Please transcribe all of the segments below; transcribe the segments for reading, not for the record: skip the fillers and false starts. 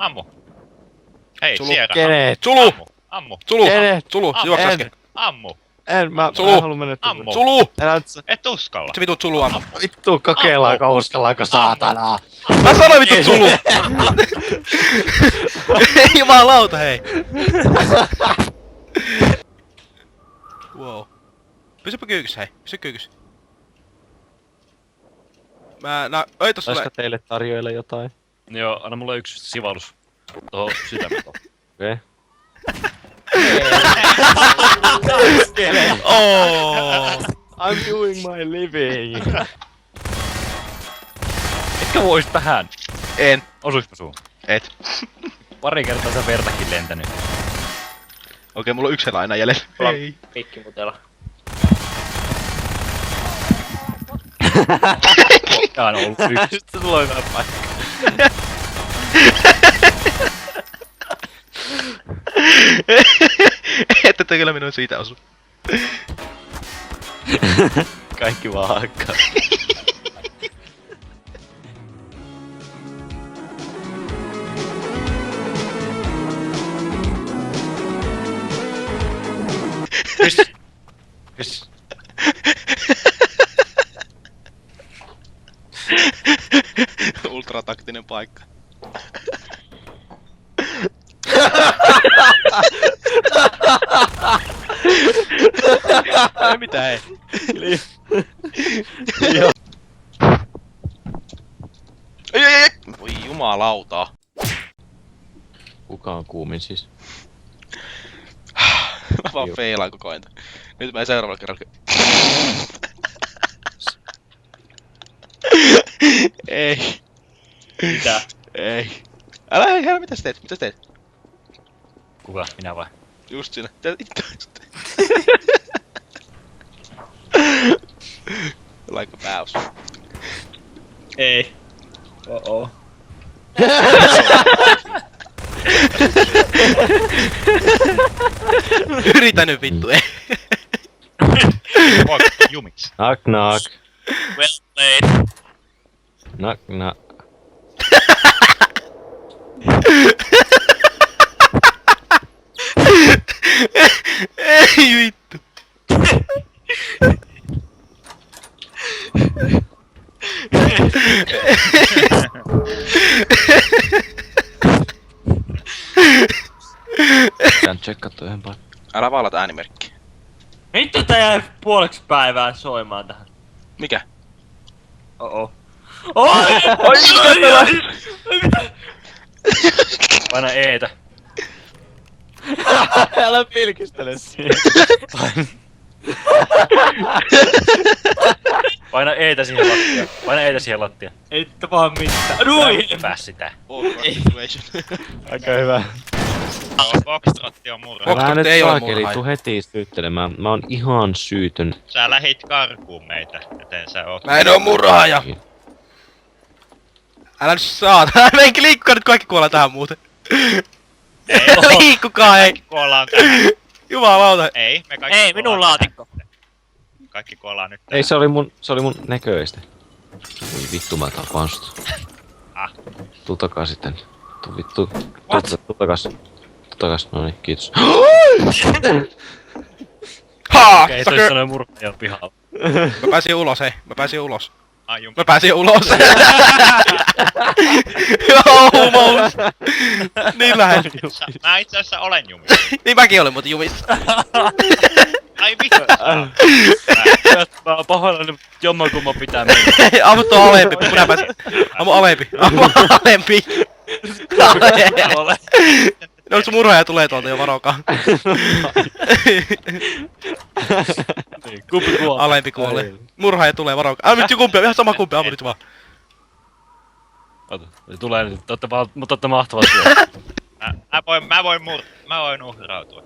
Ammu. Hei, Sulu. Sierra. Kenet? Sulu! Ammu. Sulu! Kenet? Sulu! Ammu. Juokse En. äsken. Ammu. Mä Sulu. haluun mennä Ammu. Sulu! Älä nyt Et uskalla. Se vitut Sulu ammu. vittu kokeillaanko uskallaanko saatanaa. Mä sanoin vittu Sulu! Ei jumalauta hei! Wow. Pysypä kyykyssä hei, pysy kyykyssä. Ei tossa Saisiko teille tarjoilla jotain? Joo, anna mulle yksi sivallus. Toho sydämen tohon. Okei. Oh. I'm doing my living. Etkä vois tähän. En. Osuispa suun? Et. Pari kertaa sä vertakin lentänyt. Okei, mulla on yksi aina jäljellä. Ei. Pikkimutela. Tää on ollut yksi. Nyt se tulee hyvä paikka. Että kyllä minun siitä osu. Kaikki vaan hakkaa. Yes. Ultrataktinen paikka. Ei mitään ei. Ei. Voi jumalauta. Kuka on kuumin siis? Mä vaan feilaan koko ajan. Nyt mä seuraavalla kerralla. Ei. Mitä? Ei. Älä hei, hei, mitä sä teet? Mitä sä teet? Kuka? Minä vai? Just siinä. Teet itse. Like a mouse. Ei. Oh. Yritä nyt vittu, ei. Voiko jumiksi? Knock knock. Well played. Knock knock. Ei vittu. Pitää tsekkattu yhden paikan. Älä vaalata äänimerkkiä. Vittu tää jäi puoleksi päivää soimaan tähän. Mikä? Oh. Paina Eetä. Älä pilkistele siihen. Paina Eetä siihen lattiaan. Paina Eetä siihen lattiaan. Ei tapaa mitään. Nui! Pääs sitä. Awkward situation. Aika hyvä. Foxtrotti on murha. Fox- Älä nyt ei oo saakeli, murhaaja. tuu heti syyttelemään. Mä oon ihan syytön. Sä lähit karkuun meitä, joten sä oot... Mä en oo murhaaja. Älä nyt saata. Mä en liikkukaan nyt, kaikki kuollaan tähän muuten. Ei, Liikkukaa ei. kuollaan tähän. Jumalauta. Ei, me kaikki Ei, minun kuollaan laatikko. tähän. Kaikki kuollaan nyt tähän. Ei, se oli mun näköistä. Voi vittu, mä tapaan sut. Ah. Tuu takaisin tänne. Tuu vittu. Tuu takas. No niin, kiitos. Haa! Okei, toi sanoi murhaajan pihalla. Mä pääsin ulos, hei. Mä pääsin ulos. Ai jum. Mä pääsin ulos. Almost. Niin lähellä. Mä itse asiassa olen jumissa. Niin mäkin olin muuten jumissa. Ai vittu. Mä oon pahoillani, mutta jommankumman pitää mennä. Ammu tuo alempi, minä pääsin. Ammu alempi. Ammu alempi. No se murhaaja tulee tuolta jo, varokaa. Niin, kumpi kuolee? Alempi kuolee. Murhaaja tulee, varokaa. Älä nyt kumpi, ihan sama kumpi, ammu nyt vaan. Ota, se tulee nyt, mutta ootte mahtavat vielä. Mä voin uhrautua.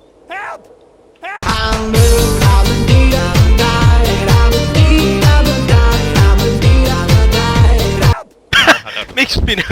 Miksi minä?